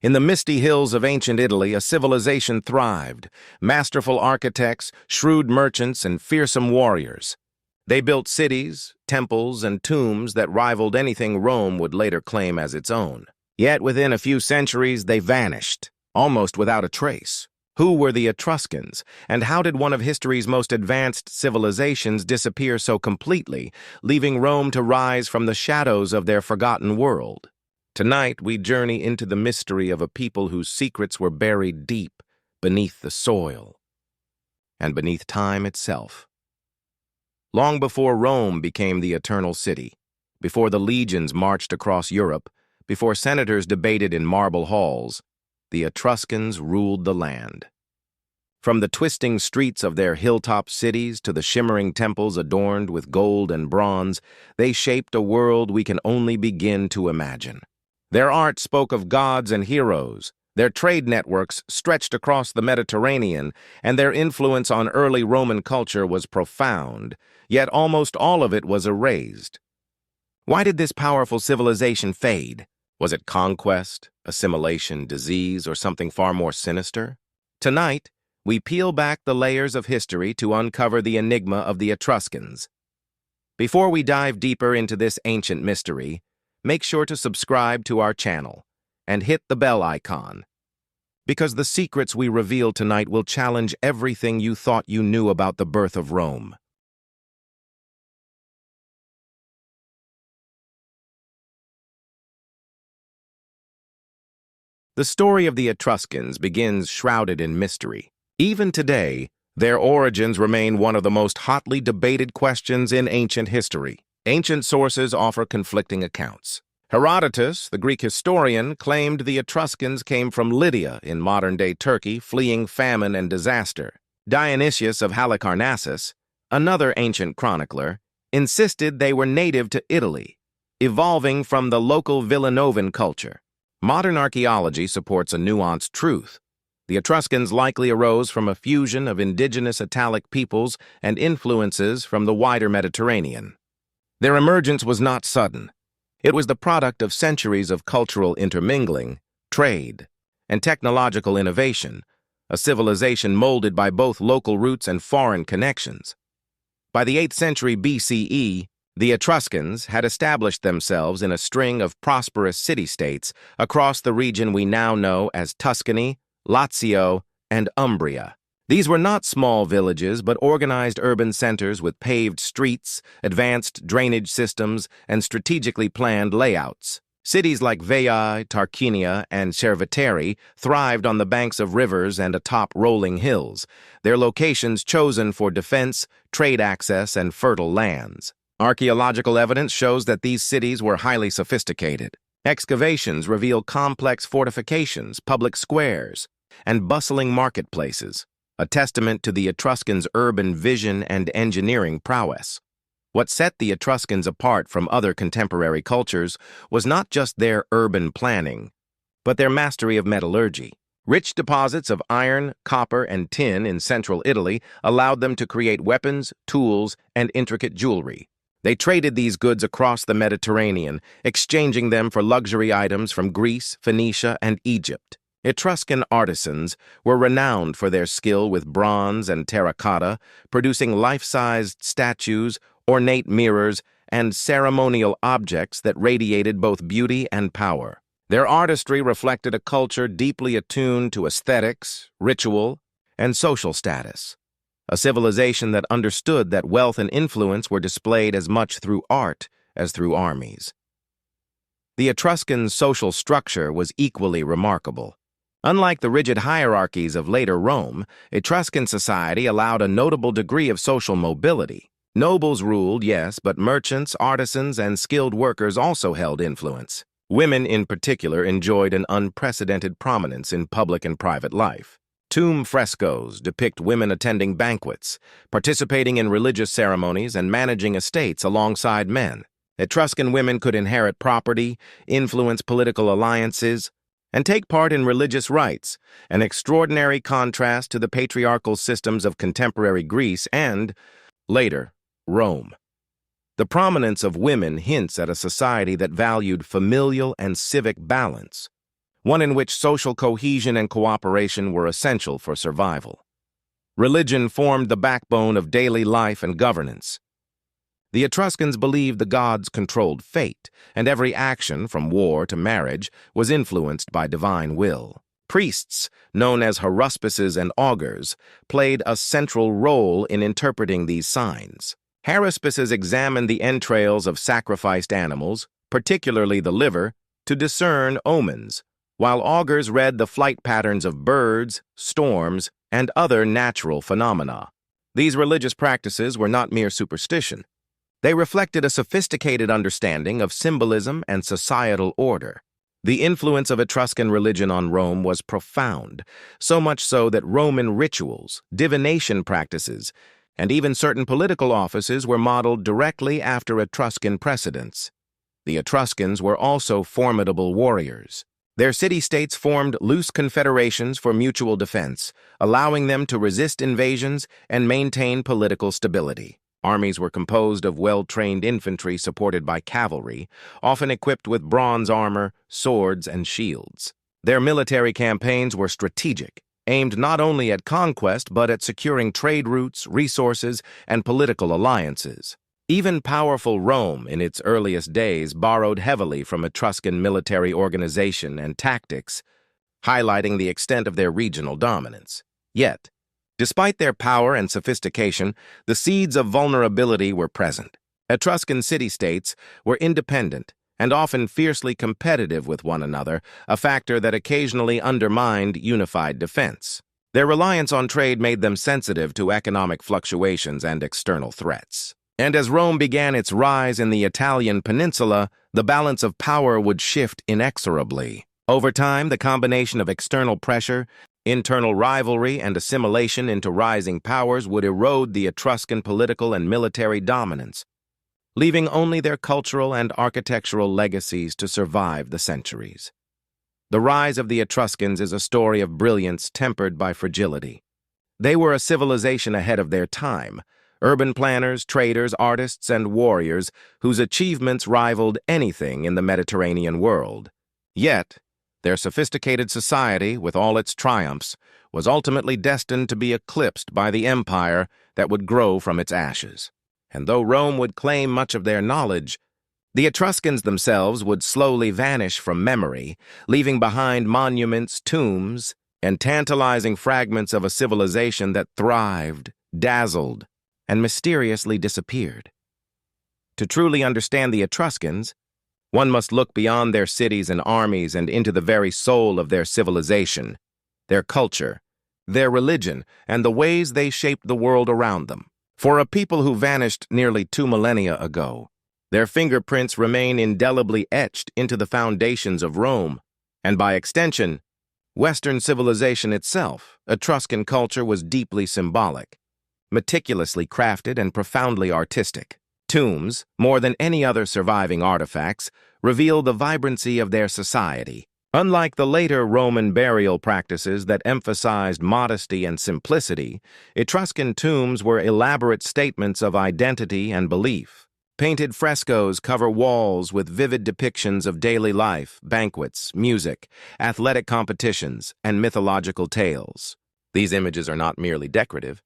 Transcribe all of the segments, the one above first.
In the misty hills of ancient Italy, a civilization thrived. Masterful architects, shrewd merchants, and fearsome warriors. They built cities, temples, and tombs that rivaled anything Rome would later claim as its own. Yet within a few centuries, they vanished, almost without a trace. Who were the Etruscans, and how did one of history's most advanced civilizations disappear so completely, leaving Rome to rise from the shadows of their forgotten world? Tonight, we journey into the mystery of a people whose secrets were buried deep beneath the soil and beneath time itself. Long before Rome became the eternal city, before the legions marched across Europe, before senators debated in marble halls, the Etruscans ruled the land. From the twisting streets of their hilltop cities to the shimmering temples adorned with gold and bronze, they shaped a world we can only begin to imagine. Their art spoke of gods and heroes, their trade networks stretched across the Mediterranean, and their influence on early Roman culture was profound, yet almost all of it was erased. Why did this powerful civilization fade? Was it conquest, assimilation, disease, or something far more sinister? Tonight, we peel back the layers of history to uncover the enigma of the Etruscans. Before we dive deeper into this ancient mystery, make sure to subscribe to our channel and hit the bell icon, because the secrets we reveal tonight will challenge everything you thought you knew about the birth of Rome. The story of the Etruscans begins shrouded in mystery. Even today, their origins remain one of the most hotly debated questions in ancient history. Ancient sources offer conflicting accounts. Herodotus, the Greek historian, claimed the Etruscans came from Lydia in modern-day Turkey, fleeing famine and disaster. Dionysius of Halicarnassus, another ancient chronicler, insisted they were native to Italy, evolving from the local Villanovan culture. Modern archaeology supports a nuanced truth. The Etruscans likely arose from a fusion of indigenous Italic peoples and influences from the wider Mediterranean. Their emergence was not sudden. It was the product of centuries of cultural intermingling, trade, and technological innovation, a civilization molded by both local roots and foreign connections. By the 8th century BCE, the Etruscans had established themselves in a string of prosperous city-states across the region we now know as Tuscany, Lazio, and Umbria. These were not small villages, but organized urban centers with paved streets, advanced drainage systems, and strategically planned layouts. Cities like Veii, Tarquinia, and Cerveteri thrived on the banks of rivers and atop rolling hills, their locations chosen for defense, trade access, and fertile lands. Archaeological evidence shows that these cities were highly sophisticated. Excavations reveal complex fortifications, public squares, and bustling marketplaces, a testament to the Etruscans' urban vision and engineering prowess. What set the Etruscans apart from other contemporary cultures was not just their urban planning, but their mastery of metallurgy. Rich deposits of iron, copper, and tin in central Italy allowed them to create weapons, tools, and intricate jewelry. They traded these goods across the Mediterranean, exchanging them for luxury items from Greece, Phoenicia, and Egypt. Etruscan artisans were renowned for their skill with bronze and terracotta, producing life-sized statues, ornate mirrors, and ceremonial objects that radiated both beauty and power. Their artistry reflected a culture deeply attuned to aesthetics, ritual, and social status. A civilization that understood that wealth and influence were displayed as much through art as through armies. The Etruscan social structure was equally remarkable. Unlike the rigid hierarchies of later Rome, Etruscan society allowed a notable degree of social mobility. Nobles ruled, yes, but merchants, artisans, and skilled workers also held influence. Women, in particular, enjoyed an unprecedented prominence in public and private life. Tomb frescoes depict women attending banquets, participating in religious ceremonies, and managing estates alongside men. Etruscan women could inherit property, influence political alliances, and take part in religious rites, an extraordinary contrast to the patriarchal systems of contemporary Greece and, later, Rome. The prominence of women hints at a society that valued familial and civic balance. one in which social cohesion and cooperation were essential for survival. Religion formed the backbone of daily life and governance. The Etruscans believed the gods controlled fate, and every action, from war to marriage, was influenced by divine will. Priests, known as haruspices and augurs, played a central role in interpreting these signs. Haruspices examined the entrails of sacrificed animals, particularly the liver, to discern omens, while augurs read the flight patterns of birds, storms, and other natural phenomena. These religious practices were not mere superstition. They reflected a sophisticated understanding of symbolism and societal order. The influence of Etruscan religion on Rome was profound, so much so that Roman rituals, divination practices, and even certain political offices were modeled directly after Etruscan precedents. The Etruscans were also formidable warriors. Their city-states formed loose confederations for mutual defense, allowing them to resist invasions and maintain political stability. Armies were composed of well-trained infantry supported by cavalry, often equipped with bronze armor, swords, and shields. Their military campaigns were strategic, aimed not only at conquest but at securing trade routes, resources, and political alliances. Even powerful Rome, in its earliest days, borrowed heavily from Etruscan military organization and tactics, highlighting the extent of their regional dominance. Yet, despite their power and sophistication, the seeds of vulnerability were present. Etruscan city-states were independent and often fiercely competitive with one another, a factor that occasionally undermined unified defense. Their reliance on trade made them sensitive to economic fluctuations and external threats. And as Rome began its rise in the Italian peninsula, the balance of power would shift inexorably. Over time, the combination of external pressure, internal rivalry, and assimilation into rising powers would erode the Etruscan political and military dominance, leaving only their cultural and architectural legacies to survive the centuries. The rise of the Etruscans is a story of brilliance tempered by fragility. They were a civilization ahead of their time, urban planners, traders, artists, and warriors whose achievements rivaled anything in the Mediterranean world. Yet, their sophisticated society, with all its triumphs, was ultimately destined to be eclipsed by the empire that would grow from its ashes. And though Rome would claim much of their knowledge, the Etruscans themselves would slowly vanish from memory, leaving behind monuments, tombs, and tantalizing fragments of a civilization that thrived, dazzled, and mysteriously disappeared. To truly understand the Etruscans, one must look beyond their cities and armies and into the very soul of their civilization, their culture, their religion, and the ways they shaped the world around them. For a people who vanished nearly 2 millennia ago, their fingerprints remain indelibly etched into the foundations of Rome, and by extension, Western civilization itself. Etruscan culture was deeply symbolic, meticulously crafted and profoundly artistic. Tombs, more than any other surviving artifacts, reveal the vibrancy of their society. Unlike the later Roman burial practices that emphasized modesty and simplicity, Etruscan tombs were elaborate statements of identity and belief. Painted frescoes cover walls with vivid depictions of daily life, banquets, music, athletic competitions, and mythological tales. These images are not merely decorative.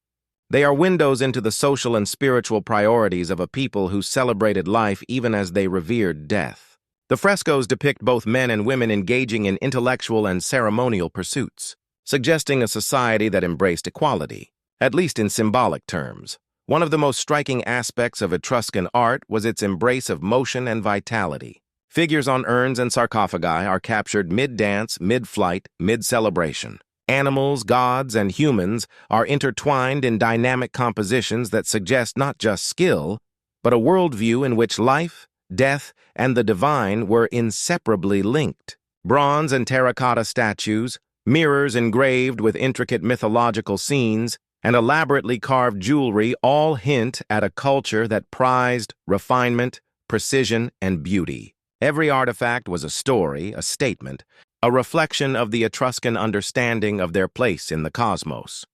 They are windows into the social and spiritual priorities of a people who celebrated life even as they revered death. The frescoes depict both men and women engaging in intellectual and ceremonial pursuits, suggesting a society that embraced equality, at least in symbolic terms. One of the most striking aspects of Etruscan art was its embrace of motion and vitality. Figures on urns and sarcophagi are captured mid-dance, mid-flight, mid-celebration. Animals, gods, and humans are intertwined in dynamic compositions that suggest not just skill, but a worldview in which life, death, and the divine were inseparably linked. Bronze and terracotta statues, mirrors engraved with intricate mythological scenes, and elaborately carved jewelry all hint at a culture that prized refinement, precision, and beauty. Every artifact was a story, a statement, a reflection of the Etruscan understanding of their place in the cosmos.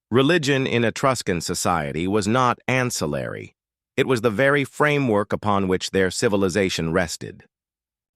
Religion in Etruscan society was not ancillary. It was the very framework upon which their civilization rested.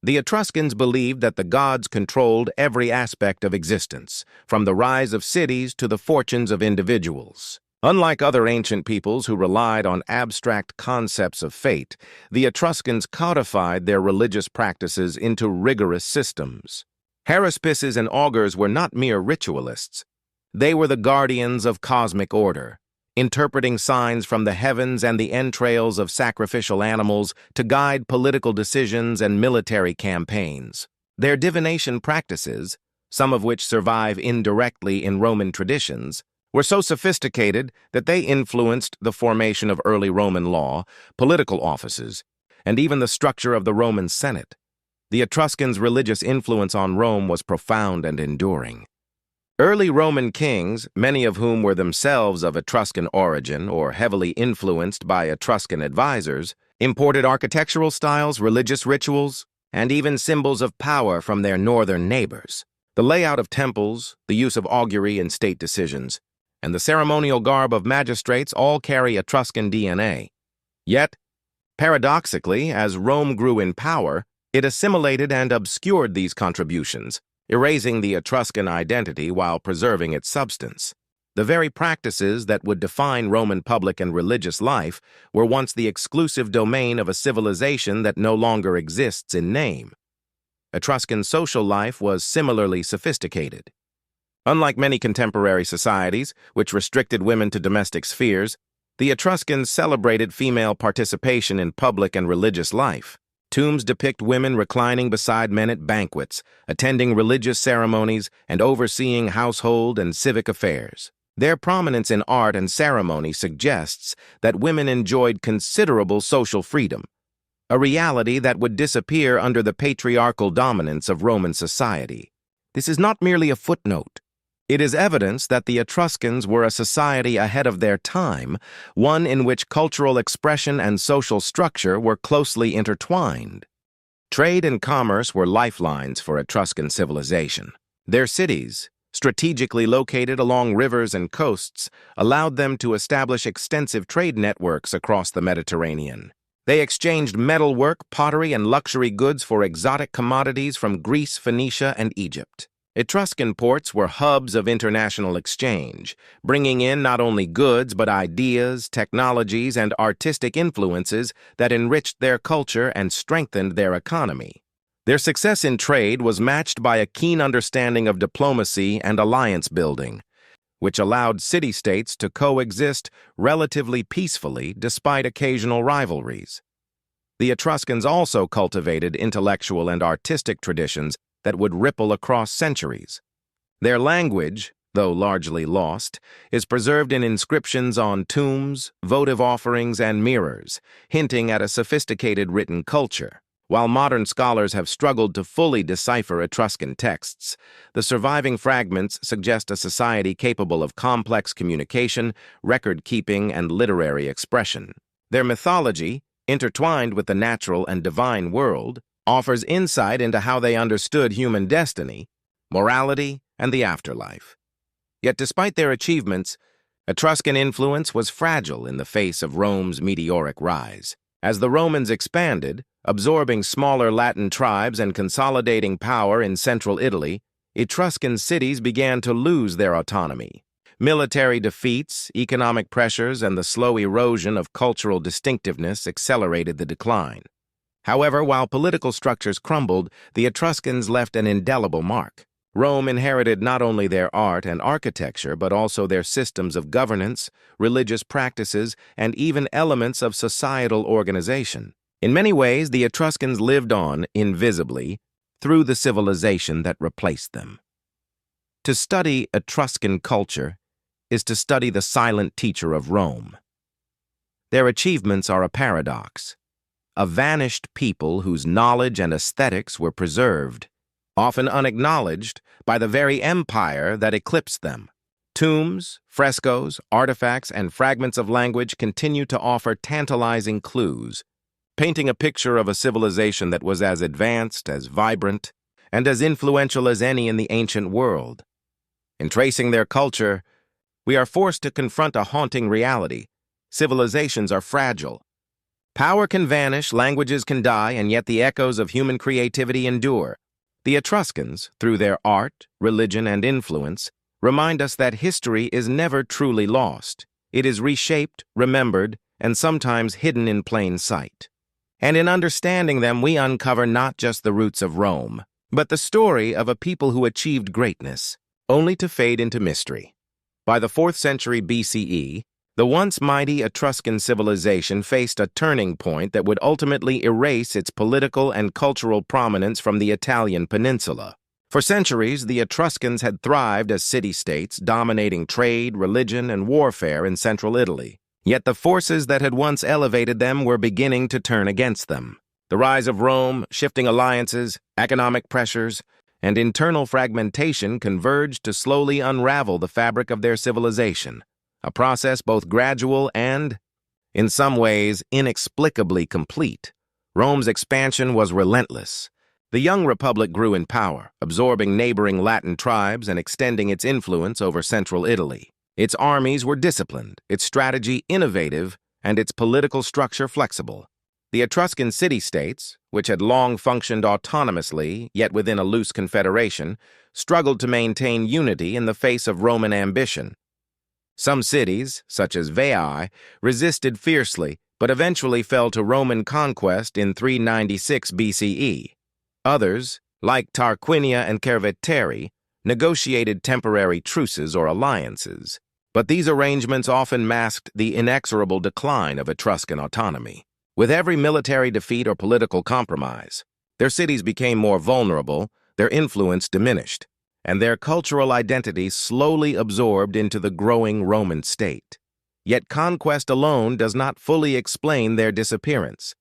The Etruscans believed that the gods controlled every aspect of existence, from the rise of cities to the fortunes of individuals. Unlike other ancient peoples who relied on abstract concepts of fate, the Etruscans codified their religious practices into rigorous systems. Haruspices and augurs were not mere ritualists. They were the guardians of cosmic order, interpreting signs from the heavens and the entrails of sacrificial animals to guide political decisions and military campaigns. Their divination practices, some of which survive indirectly in Roman traditions, were so sophisticated that they influenced the formation of early Roman law, political offices, and even the structure of the Roman Senate. The Etruscans' religious influence on Rome was profound and enduring. Early Roman kings, many of whom were themselves of Etruscan origin or heavily influenced by Etruscan advisors, imported architectural styles, religious rituals, and even symbols of power from their northern neighbors. The layout of temples, the use of augury in state decisions, and the ceremonial garb of magistrates all carry Etruscan DNA. Yet, paradoxically, as Rome grew in power, it assimilated and obscured these contributions, erasing the Etruscan identity while preserving its substance. The very practices that would define Roman public and religious life were once the exclusive domain of a civilization that no longer exists in name. Etruscan social life was similarly sophisticated. Unlike many contemporary societies, which restricted women to domestic spheres, the Etruscans celebrated female participation in public and religious life. Tombs depict women reclining beside men at banquets, attending religious ceremonies, and overseeing household and civic affairs. Their prominence in art and ceremony suggests that women enjoyed considerable social freedom, a reality that would disappear under the patriarchal dominance of Roman society. This is not merely a footnote. It is evidence that the Etruscans were a society ahead of their time, one in which cultural expression and social structure were closely intertwined. Trade and commerce were lifelines for Etruscan civilization. Their cities, strategically located along rivers and coasts, allowed them to establish extensive trade networks across the Mediterranean. They exchanged metalwork, pottery, and luxury goods for exotic commodities from Greece, Phoenicia, and Egypt. Etruscan ports were hubs of international exchange, bringing in not only goods but ideas, technologies, and artistic influences that enriched their culture and strengthened their economy. Their success in trade was matched by a keen understanding of diplomacy and alliance building, which allowed city-states to coexist relatively peacefully despite occasional rivalries. The Etruscans also cultivated intellectual and artistic traditions that would ripple across centuries. Their language, though largely lost, is preserved in inscriptions on tombs, votive offerings, and mirrors, hinting at a sophisticated written culture. While modern scholars have struggled to fully decipher Etruscan texts, the surviving fragments suggest a society capable of complex communication, record-keeping, and literary expression. Their mythology, intertwined with the natural and divine world, offers insight into how they understood human destiny, morality, and the afterlife. Yet despite their achievements, Etruscan influence was fragile in the face of Rome's meteoric rise. As the Romans expanded, absorbing smaller Latin tribes and consolidating power in central Italy, Etruscan cities began to lose their autonomy. Military defeats, economic pressures, and the slow erosion of cultural distinctiveness accelerated the decline. However, while political structures crumbled, the Etruscans left an indelible mark. Rome inherited not only their art and architecture, but also their systems of governance, religious practices, and even elements of societal organization. In many ways, the Etruscans lived on, invisibly, through the civilization that replaced them. To study Etruscan culture is to study the silent teacher of Rome. Their achievements are a paradox. A vanished people whose knowledge and aesthetics were preserved, often unacknowledged by the very empire that eclipsed them. Tombs, frescoes, artifacts, and fragments of language continue to offer tantalizing clues, painting a picture of a civilization that was as advanced, as vibrant, and as influential as any in the ancient world. In tracing their culture, we are forced to confront a haunting reality. Civilizations are fragile. Power can vanish, languages can die, and yet the echoes of human creativity endure. The Etruscans, through their art, religion, and influence, remind us that history is never truly lost. It is reshaped, remembered, and sometimes hidden in plain sight. And in understanding them, we uncover not just the roots of Rome, but the story of a people who achieved greatness, only to fade into mystery. By the 4th century BCE, the once mighty Etruscan civilization faced a turning point that would ultimately erase its political and cultural prominence from the Italian peninsula. For centuries, the Etruscans had thrived as city-states, dominating trade, religion, and warfare in central Italy. Yet the forces that had once elevated them were beginning to turn against them. The rise of Rome, shifting alliances, economic pressures, and internal fragmentation converged to slowly unravel the fabric of their civilization, a process both gradual and, in some ways, inexplicably complete. Rome's expansion was relentless. The young republic grew in power, absorbing neighboring Latin tribes and extending its influence over central Italy. Its armies were disciplined, its strategy innovative, and its political structure flexible. The Etruscan city-states, which had long functioned autonomously, yet within a loose confederation, struggled to maintain unity in the face of Roman ambition. Some cities, such as Veii, resisted fiercely, but eventually fell to Roman conquest in 396 BCE. Others, like Tarquinia and Cerveteri, negotiated temporary truces or alliances, but these arrangements often masked the inexorable decline of Etruscan autonomy. With every military defeat or political compromise, their cities became more vulnerable, their influence diminished, and their cultural identity slowly absorbed into the growing Roman state. Yet conquest alone does not fully explain their disappearance.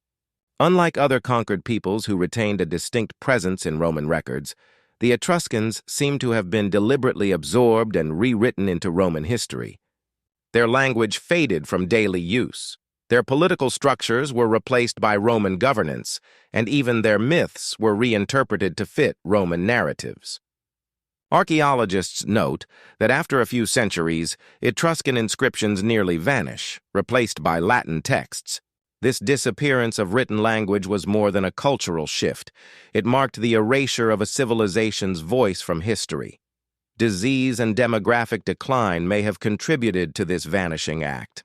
Unlike other conquered peoples who retained a distinct presence in Roman records, the Etruscans seem to have been deliberately absorbed and rewritten into Roman history. Their language faded from daily use. Their political structures were replaced by Roman governance, and even their myths were reinterpreted to fit Roman narratives. Archaeologists note that after a few centuries, Etruscan inscriptions nearly vanish, replaced by Latin texts. This disappearance of written language was more than a cultural shift. It marked the erasure of a civilization's voice from history. Disease and demographic decline may have contributed to this vanishing act.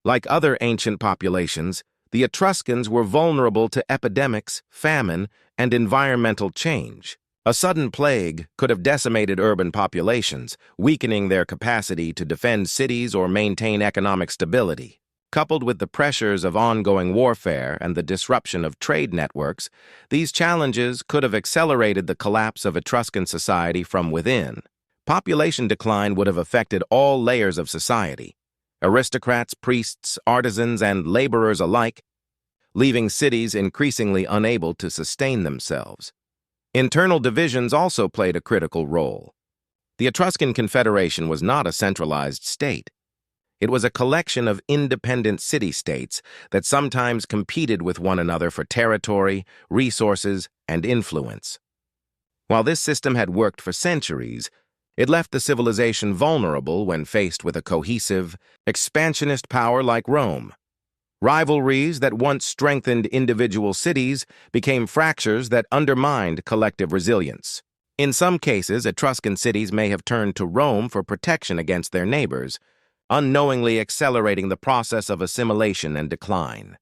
Like other ancient populations, the Etruscans were vulnerable to epidemics, famine, and environmental change. A sudden plague could have decimated urban populations, weakening their capacity to defend cities or maintain economic stability. Coupled with the pressures of ongoing warfare and the disruption of trade networks, these challenges could have accelerated the collapse of Etruscan society from within. Population decline would have affected all layers of society, aristocrats, priests, artisans, and laborers alike, leaving cities increasingly unable to sustain themselves. Internal divisions also played a critical role. The Etruscan Confederation was not a centralized state. It was a collection of independent city-states that sometimes competed with one another for territory, resources, and influence. While this system had worked for centuries, it left the civilization vulnerable when faced with a cohesive, expansionist power like Rome. Rivalries that once strengthened individual cities became fractures that undermined collective resilience. In some cases, Etruscan cities may have turned to Rome for protection against their neighbors, unknowingly accelerating the process of assimilation and decline.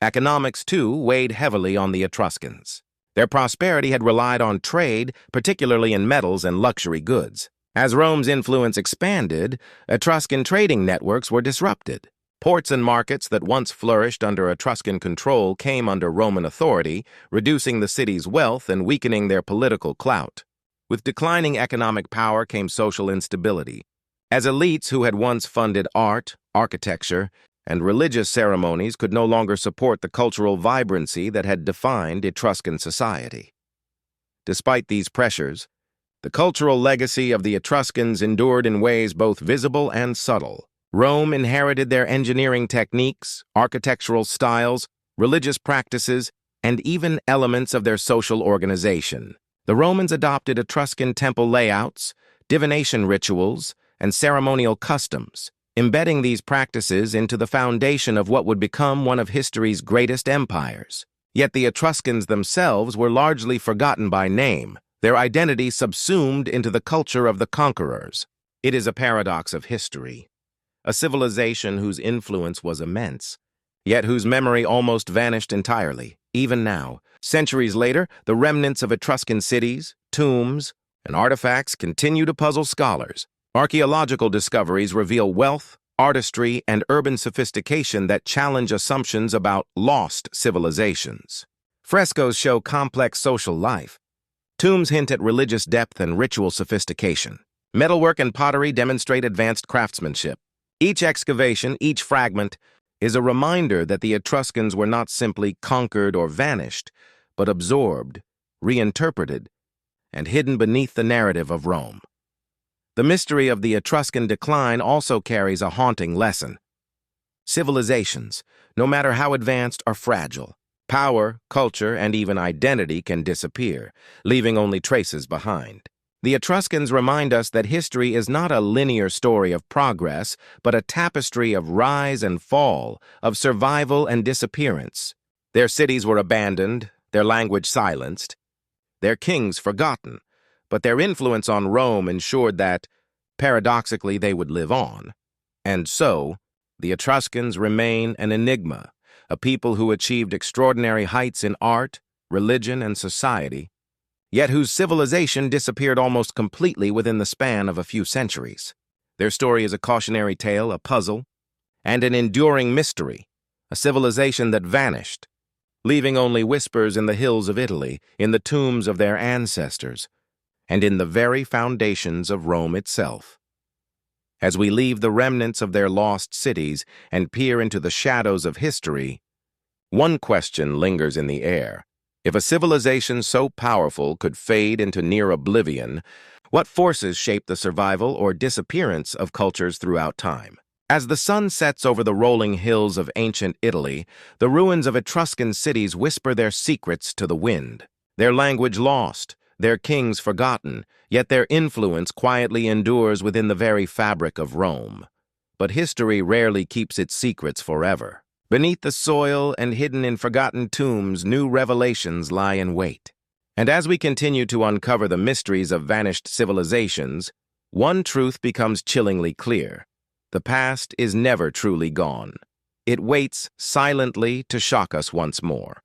Economics, too, weighed heavily on the Etruscans. Their prosperity had relied on trade, particularly in metals and luxury goods. As Rome's influence expanded, Etruscan trading networks were disrupted. Ports and markets that once flourished under Etruscan control came under Roman authority, reducing the city's wealth and weakening their political clout. With declining economic power came social instability. As elites who had once funded art, architecture, and religious ceremonies could no longer support the cultural vibrancy that had defined Etruscan society. Despite these pressures, the cultural legacy of the Etruscans endured in ways both visible and subtle. Rome inherited their engineering techniques, architectural styles, religious practices, and even elements of their social organization. The Romans adopted Etruscan temple layouts, divination rituals, and ceremonial customs, embedding these practices into the foundation of what would become one of history's greatest empires. Yet the Etruscans themselves were largely forgotten by name, their identity subsumed into the culture of the conquerors. It is a paradox of history. A civilization whose influence was immense, yet whose memory almost vanished entirely. Even now, centuries later, the remnants of Etruscan cities, tombs, and artifacts continue to puzzle scholars. Archaeological discoveries reveal wealth, artistry, and urban sophistication that challenge assumptions about lost civilizations. Frescoes show complex social life. Tombs hint at religious depth and ritual sophistication. Metalwork and pottery demonstrate advanced craftsmanship. Each excavation, each fragment, is a reminder that the Etruscans were not simply conquered or vanished, but absorbed, reinterpreted, and hidden beneath the narrative of Rome. The mystery of the Etruscan decline also carries a haunting lesson. Civilizations, no matter how advanced, are fragile. Power, culture, and even identity can disappear, leaving only traces behind. The Etruscans remind us that history is not a linear story of progress, but a tapestry of rise and fall, of survival and disappearance. Their cities were abandoned, their language silenced, their kings forgotten, but their influence on Rome ensured that, paradoxically, they would live on. And so, the Etruscans remain an enigma, a people who achieved extraordinary heights in art, religion, and society, yet whose civilization disappeared almost completely within the span of a few centuries. Their story is a cautionary tale, a puzzle, and an enduring mystery, a civilization that vanished, leaving only whispers in the hills of Italy, in the tombs of their ancestors, and in the very foundations of Rome itself. As we leave the remnants of their lost cities and peer into the shadows of history, one question lingers in the air. If a civilization so powerful could fade into near oblivion, what forces shape the survival or disappearance of cultures throughout time? As the sun sets over the rolling hills of ancient Italy, the ruins of Etruscan cities whisper their secrets to the wind. Their language lost, their kings forgotten, yet their influence quietly endures within the very fabric of Rome. But history rarely keeps its secrets forever. Beneath the soil and hidden in forgotten tombs, new revelations lie in wait. And as we continue to uncover the mysteries of vanished civilizations, one truth becomes chillingly clear. The past is never truly gone. It waits silently to shock us once more.